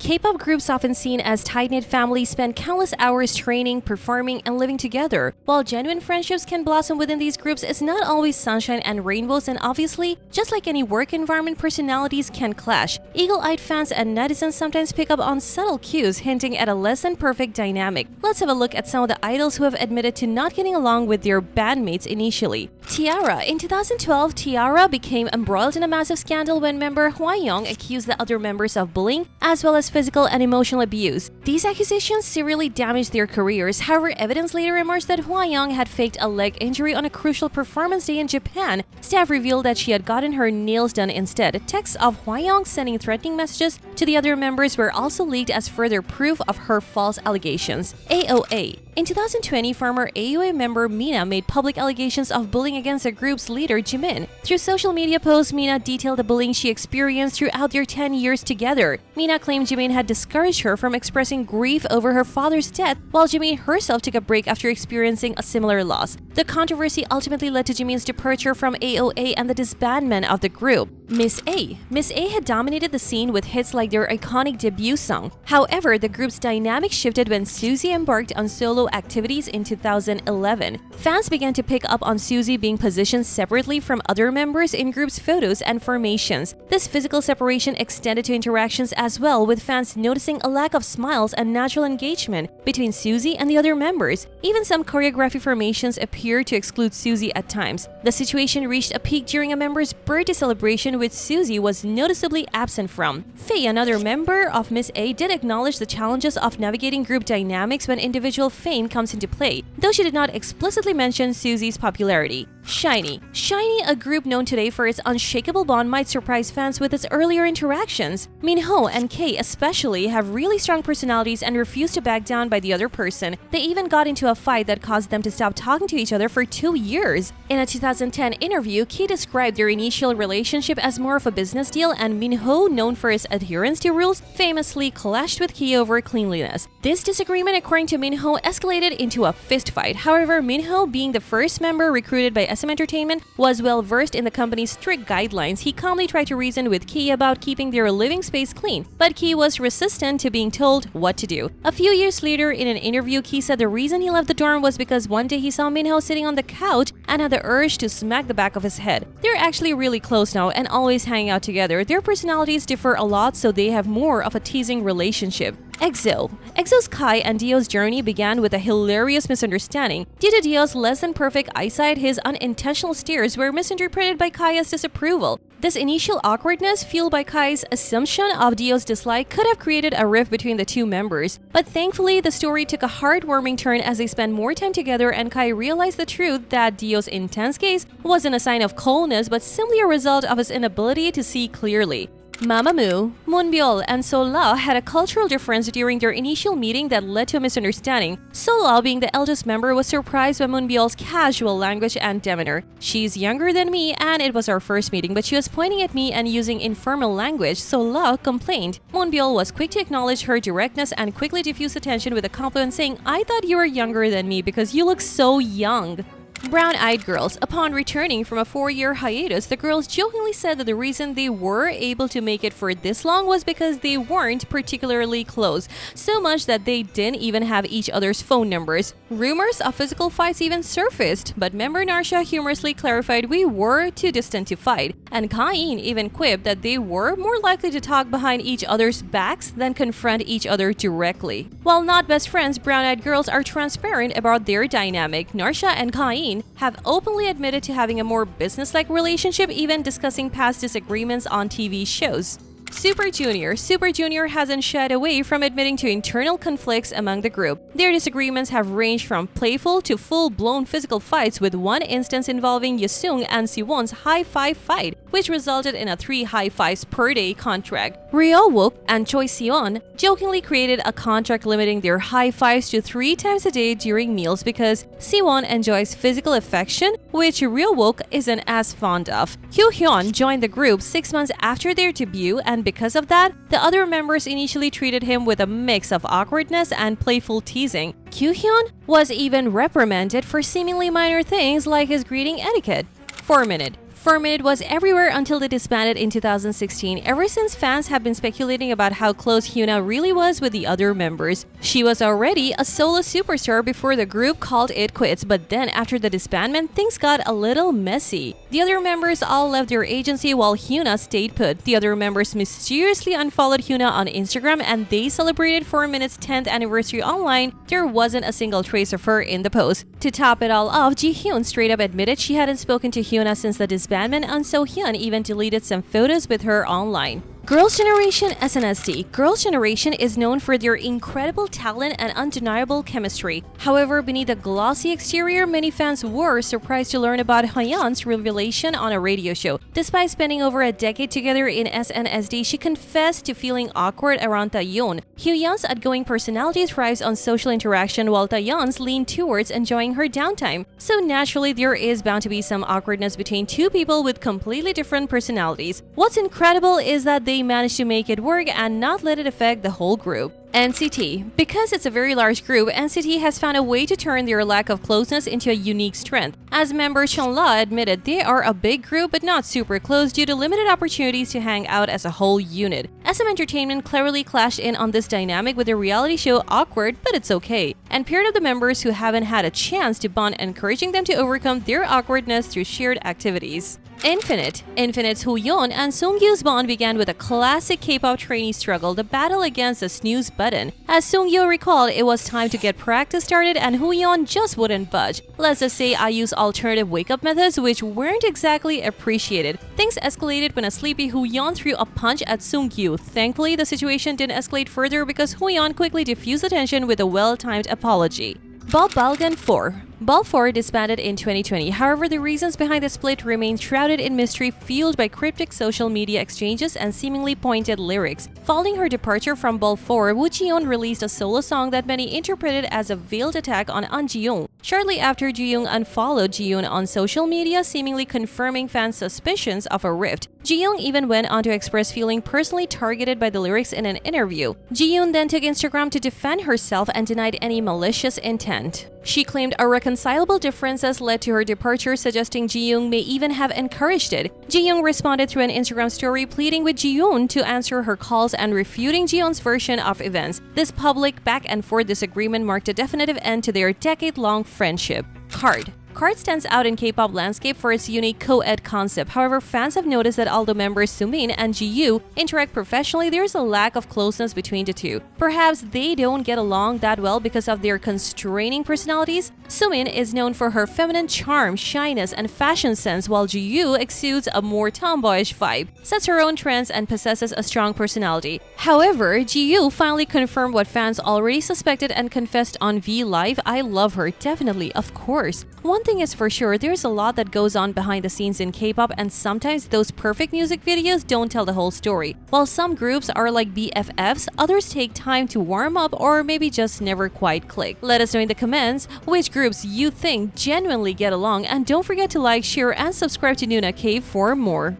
K-pop groups often seen as tight-knit families spend countless hours training, performing, and living together. While genuine friendships can blossom within these groups, it's not always sunshine and rainbows, and obviously, just like any work environment, personalities can clash. Eagle-eyed fans and netizens sometimes pick up on subtle cues hinting at a less than perfect dynamic. Let's have a look at some of the idols who have admitted to not getting along with their bandmates initially. T-ARA. In 2012, T-ARA became embroiled in a massive scandal when member Hwayoung accused the other members of bullying, as well as physical and emotional abuse. These accusations severely damaged their careers. However, evidence later emerged that Hwayoung had faked a leg injury on a crucial performance day in Japan. Staff revealed that she had gotten her nails done instead. Texts of Hwayoung sending threatening messages to the other members were also leaked as further proof of her false allegations. AOA. In 2020, former AOA member Mina made public allegations of bullying against the group's leader, Jimin. Through social media posts, Mina detailed the bullying she experienced throughout their 10 years together. Mina claimed Jimin had discouraged her from expressing grief over her father's death, while Jimin herself took a break after experiencing a similar loss. The controversy ultimately led to Jimin's departure from AOA and the disbandment of the group. Miss A. Miss A had dominated the scene with hits like their iconic debut song. However, the group's dynamic shifted when Suzy embarked on solo activities in 2011. Fans began to pick up on Suzy being positioned separately from other members in groups' photos and formations. This physical separation extended to interactions as well, with fans noticing a lack of smiles and natural engagement between Suzy and the other members. Even some choreography formations appeared to exclude Suzy at times. The situation reached a peak during a member's birthday celebration, which Suzy was noticeably absent from. Faye, another member of Miss A, did acknowledge the challenges of navigating group dynamics when individual fame comes into play, though she did not explicitly mention Suzy's popularity. SHINee. SHINee, a group known today for its unshakable bond, might surprise fans with its earlier interactions. Minho and K especially have really strong personalities and refuse to back down by the other person. They even got into a fight that caused them to stop talking to each other for 2 years. In a 2010 interview, K described their initial relationship as more of a business deal, and Minho, known for his adherence to rules, famously clashed with K over cleanliness. This disagreement, according to Minho, escalated into a fistfight. However, Minho, being the first member recruited by SM Entertainment, was well versed in the company's strict guidelines. He calmly tried to reason with Key about keeping their living space clean, but Key was resistant to being told what to do. A few years later, in an interview, Key said the reason he left the dorm was because one day he saw Minho sitting on the couch and had the urge to smack the back of his head. They're actually really close now and always hang out together. Their personalities differ a lot, so they have more of a teasing relationship. EXO. EXO's Kai and Dio's journey began with a hilarious misunderstanding. Due to Dio's less than perfect eyesight, his unintentional stares were misinterpreted by Kai as disapproval. This initial awkwardness, fueled by Kai's assumption of Dio's dislike, could have created a rift between the two members. But thankfully, the story took a heartwarming turn as they spent more time together and Kai realized the truth that Dio's intense gaze wasn't a sign of coldness but simply a result of his inability to see clearly. MAMAMOO, moonbyul, and Sola had a cultural difference during their initial meeting that led to a misunderstanding. Sola, being the eldest member, was surprised by moonbyul's casual language and demeanor. "She's younger than me and it was our first meeting, but she was pointing at me and using informal language," Sola complained. Moonbyul was quick to acknowledge her directness and quickly diffused the tension with a compliment saying, "I thought you were younger than me because you look so young." Brown-eyed girls. Upon returning from a 4-year hiatus, the girls jokingly said that the reason they were able to make it for this long was because they weren't particularly close, so much that they didn't even have each other's phone numbers. Rumors of physical fights even surfaced, but member Narsha humorously clarified we were too distant to fight, and Kain even quipped that they were more likely to talk behind each other's backs than confront each other directly. While not best friends, brown-eyed girls are transparent about their dynamic. Narsha and Kain have openly admitted to having a more business-like relationship, even discussing past disagreements on TV shows. Super Junior. Super Junior hasn't shied away from admitting to internal conflicts among the group. Their disagreements have ranged from playful to full-blown physical fights, with one instance involving Yesung and Siwon's high-five fight, which resulted in a 3 high-fives per day contract. Ryo-wook and Choi Siwon jokingly created a contract limiting their high-fives to 3 times a day during meals because Siwon enjoys physical affection, which Ryo-wook isn't as fond of. Kyu-hyun joined the group 6 months after their debut, and because of that, the other members initially treated him with a mix of awkwardness and playful teasing. Kyu-hyun was even reprimanded for seemingly minor things like his greeting etiquette. 4 Minute. 4Minute was everywhere until they disbanded in 2016. Ever since, fans have been speculating about how close Hyuna really was with the other members. She was already a solo superstar before the group called it quits, but then after the disbandment, things got a little messy. The other members all left their agency while Hyuna stayed put. The other members mysteriously unfollowed Hyuna on Instagram and they celebrated 4Minute's 10th anniversary online. There wasn't a single trace of her in the post. To top it all off, Jihyun straight up admitted she hadn't spoken to Hyuna since the disbandment, and Sohyun even deleted some photos with her online. Girls' Generation SNSD. Girls' Generation is known for their incredible talent and undeniable chemistry. However, beneath a glossy exterior, many fans were surprised to learn about Hyeon's revelation on a radio show. Despite spending over a decade together in SNSD, she confessed to feeling awkward around Taeyeon. Hyeon's outgoing personality thrives on social interaction, while Taeyeon's lean towards enjoying her downtime. So naturally, there is bound to be some awkwardness between two people with completely different personalities. What's incredible is that they managed to make it work and not let it affect the whole group. NCT. Because it's a very large group, NCT has found a way to turn their lack of closeness into a unique strength. As member Chunla admitted, they are a big group but not super close due to limited opportunities to hang out as a whole unit. SM Entertainment cleverly clashed in on this dynamic with their reality show Awkward, but it's okay, and paired up the members who haven't had a chance to bond, encouraging them to overcome their awkwardness through shared activities. Infinite. Infinite's Hooyeon and Seungyo's bond began with a classic K-pop trainee struggle, the battle against the snooze button. As Seungyo recalled, it was time to get practice started and Hooyeon just wouldn't budge. Let's just say I used alternative wake-up methods which weren't exactly appreciated. Things escalated when a sleepy Hooyeon threw a punch at Seungyo. Thankfully, the situation didn't escalate further because Hooyeon quickly diffused the tension with a well-timed apology. Balgan 4. Ball 4 disbanded in 2020. However, the reasons behind the split remain shrouded in mystery, fueled by cryptic social media exchanges and seemingly pointed lyrics. Following her departure from Ball 4, Woo Ji-yoon released a solo song that many interpreted as a veiled attack on An Ji-yoon. Shortly after, Ji-yoon unfollowed Ji-yoon on social media, seemingly confirming fans' suspicions of a rift. Ji-yoon even went on to express feeling personally targeted by the lyrics in an interview. Ji-yoon then took Instagram to defend herself and denied any malicious intent. She claimed irreconcilable differences led to her departure, suggesting Ji-yoon may even have encouraged it. Ji-yoon responded through an Instagram story pleading with Ji-yoon to answer her calls and refuting Ji-yoon's version of events. This public back-and-forth disagreement marked a definitive end to their decade-long friendship. Card. KARD stands out in K-pop landscape for its unique co-ed concept. However, fans have noticed that although members Sumin and Ji-yu interact professionally, there's a lack of closeness between the two. Perhaps they don't get along that well because of their constraining personalities. Sumin is known for her feminine charm, shyness, and fashion sense, while Ji-yu exudes a more tomboyish vibe, sets her own trends, and possesses a strong personality. However, Ji-yu finally confirmed what fans already suspected and confessed on V Live, "I love her, definitely, of course." One thing is for sure, there's a lot that goes on behind the scenes in K-pop, and sometimes those perfect music videos don't tell the whole story. While some groups are like BFFs, others take time to warm up or maybe just never quite click. Let us know in the comments which groups you think genuinely get along, and don't forget to like, share, and subscribe to Noona-K for more.